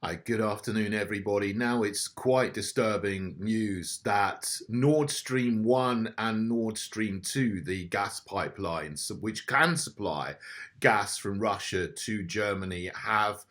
Hi, good afternoon, everybody. Now it's quite disturbing news that Nord Stream 1 and Nord Stream 2, the gas pipelines which can supply gas from Russia to Germany, have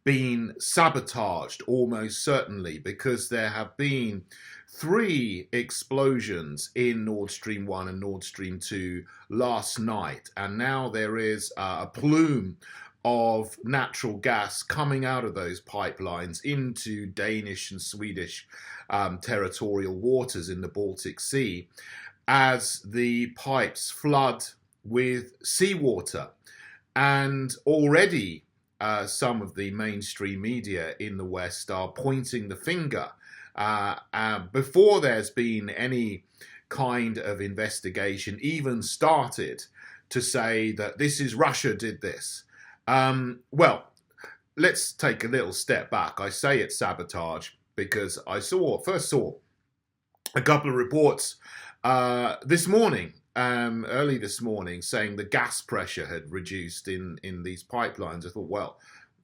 been sabotaged almost certainly because there have been three explosions in Nord Stream 1 and Nord Stream 2 last night, and now there is a plume of natural gas coming out of those pipelines into Danish and Swedish territorial waters in the Baltic Sea as the pipes flood with seawater. And already some of the mainstream media in the West are pointing the finger before there's been any kind of investigation even started to say that this is Russia did this. Well, let's take a little step back. I say it's sabotage because I first saw a couple of reports this morning, early this morning, saying the gas pressure had reduced in these pipelines. I thought, well,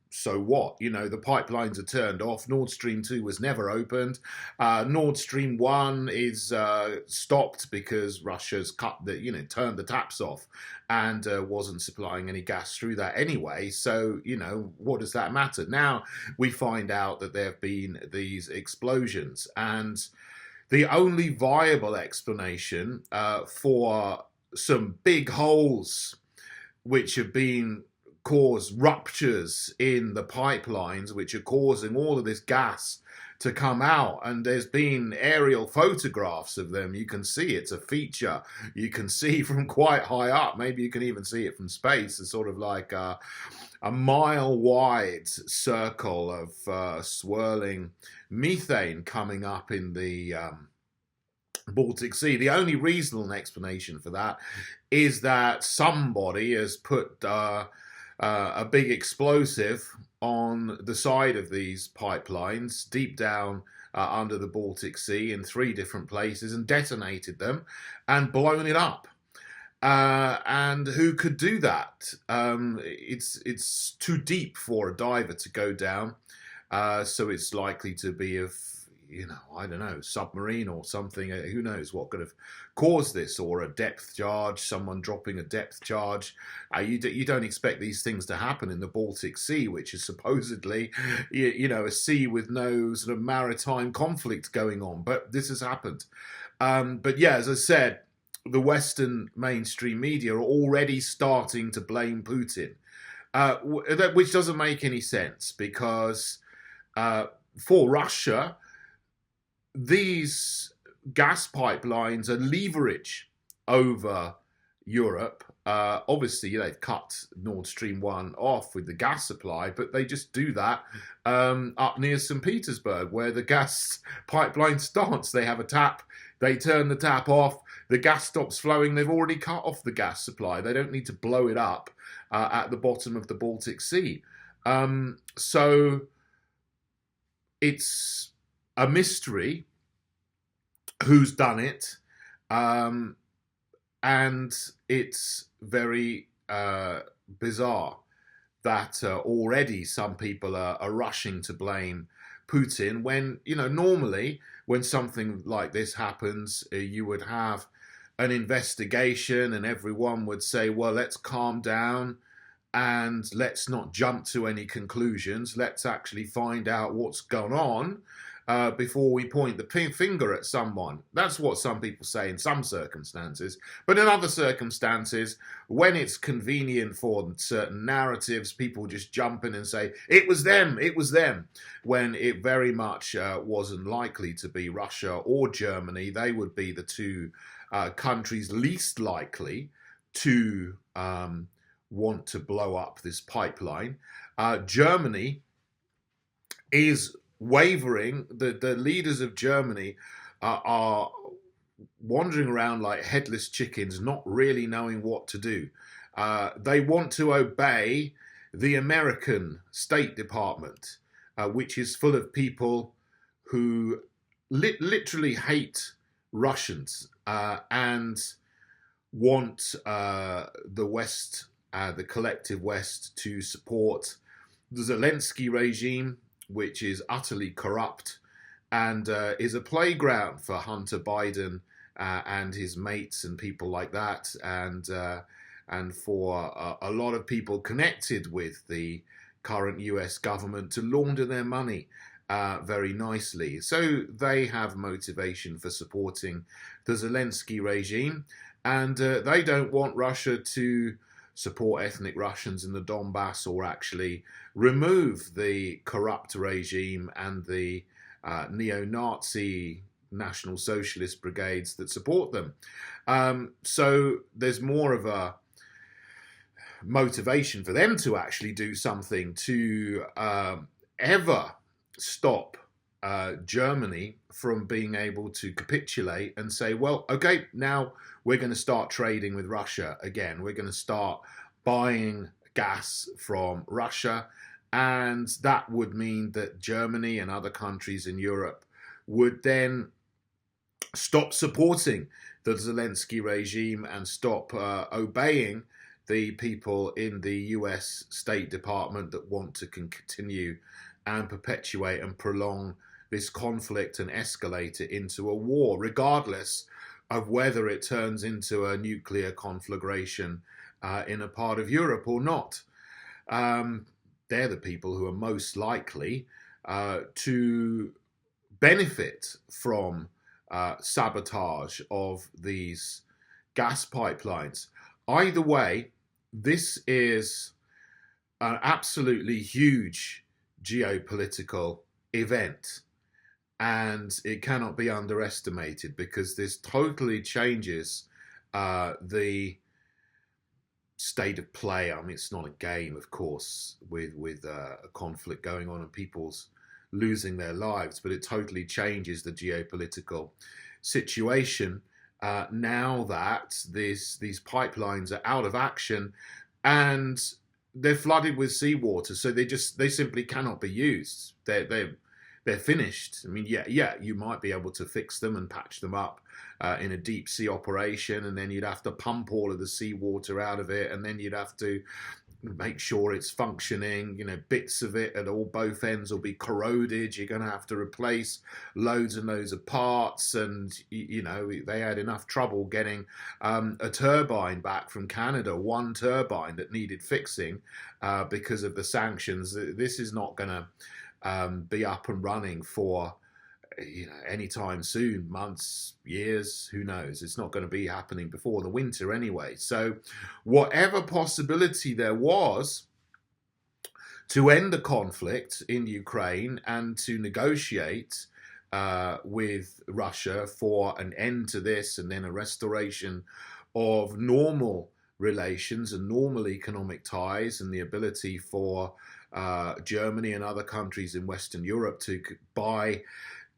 so what? You know, the pipelines are turned off. Nord Stream 2 was never opened. Nord Stream 1 is stopped because Russia's turned the taps off and wasn't supplying any gas through that anyway. So, what does that matter? Now we find out that there have been these explosions, and the only viable explanation for some big holes which have been cause ruptures in the pipelines, which are causing all of this gas to come out. And there's been aerial photographs of them. You can see it's a feature. You can see from quite high up. Maybe you can even see it from space. It's sort of like a mile-wide circle of swirling methane coming up in the Baltic Sea. The only reasonable explanation for that is that somebody has put a big explosive on the side of these pipelines deep down under the Baltic Sea in three different places and detonated them and blown it up. And who could do that? It's too deep for a diver to go down, so it's likely to be of I don't know, submarine or something. Who knows what could have caused this, or a depth charge, someone dropping a depth charge. You don't expect these things to happen in the Baltic Sea, which is supposedly, a sea with no sort of maritime conflict going on. But this has happened. But yeah, as I said, the Western mainstream media are already starting to blame Putin, which doesn't make any sense because for Russia, these gas pipelines are leverage over Europe. Obviously, they've cut Nord Stream 1 off with the gas supply, but they just do that up near St. Petersburg, where the gas pipeline starts. They have a tap, they turn the tap off, the gas stops flowing. They've already cut off the gas supply. They don't need to blow it up at the bottom of the Baltic Sea. So it's a mystery who's done it, and it's very bizarre that already some people are rushing to blame Putin when, normally when something like this happens, you would have an investigation and everyone would say, well, let's calm down and let's not jump to any conclusions. Let's actually find out what's gone on before we point the finger at someone. That's what some people say in some circumstances. But in other circumstances, when it's convenient for certain narratives, people just jump in and say, it was them, when it very much wasn't likely to be Russia or Germany. They would be the two countries least likely to want to blow up this pipeline. Germany is wavering. The leaders of Germany are wandering around like headless chickens, not really knowing what to do. They want to obey the American State Department, which is full of people who literally hate Russians and want the West, the collective West, to support the Zelensky regime, which is utterly corrupt and is a playground for Hunter Biden and his mates and people like that, and for a lot of people connected with the current US government to launder their money very nicely. So they have motivation for supporting the Zelensky regime, and they don't want Russia to support ethnic Russians in the Donbass or actually remove the corrupt regime and the neo-Nazi National Socialist brigades that support them. So there's more of a motivation for them to actually do something to ever stop Germany from being able to capitulate and say, well, okay, now we're going to start trading with Russia again. We're going to start buying gas from Russia. And that would mean that Germany and other countries in Europe would then stop supporting the Zelensky regime and stop obeying the people in the US State Department that want to continue and perpetuate and prolong this conflict and escalate it into a war, regardless of whether it turns into a nuclear conflagration in a part of Europe or not. They're the people who are most likely to benefit from sabotage of these gas pipelines. Either way, this is an absolutely huge geopolitical event, and it cannot be underestimated because this totally changes the state of play. I mean, it's not a game, of course, with a conflict going on and people's losing their lives, but it totally changes the geopolitical situation now that these pipelines are out of action and they're flooded with seawater, so they simply cannot be used. They're finished. I mean, yeah, you might be able to fix them and patch them up in a deep sea operation, and then you'd have to pump all of the seawater out of it, and then you'd have to make sure it's functioning. You know, bits of it at all both ends will be corroded. You're going to have to replace loads and loads of parts, and you know they had enough trouble getting a turbine back from Canada, one turbine that needed fixing because of the sanctions. This is not going to be up and running for anytime soon, months, years, who knows. It's not going to be happening before the winter anyway. So whatever possibility there was to end the conflict in Ukraine and to negotiate with Russia for an end to this and then a restoration of normal relations and normal economic ties and the ability for Germany and other countries in Western Europe to buy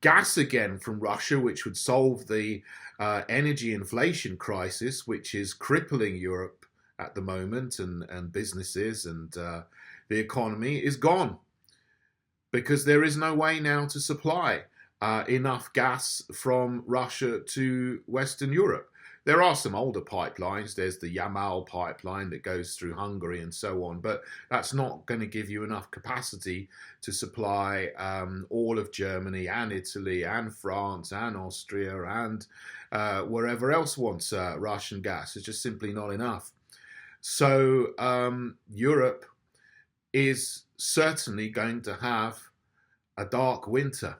gas again from Russia, which would solve the energy inflation crisis, which is crippling Europe at the moment, and businesses and the economy is gone because there is no way now to supply enough gas from Russia to Western Europe. There are some older pipelines. There's the Yamal pipeline that goes through Hungary and so on, but that's not going to give you enough capacity to supply all of Germany and Italy and France and Austria and wherever else wants Russian gas. It's just simply not enough. So Europe is certainly going to have a dark winter.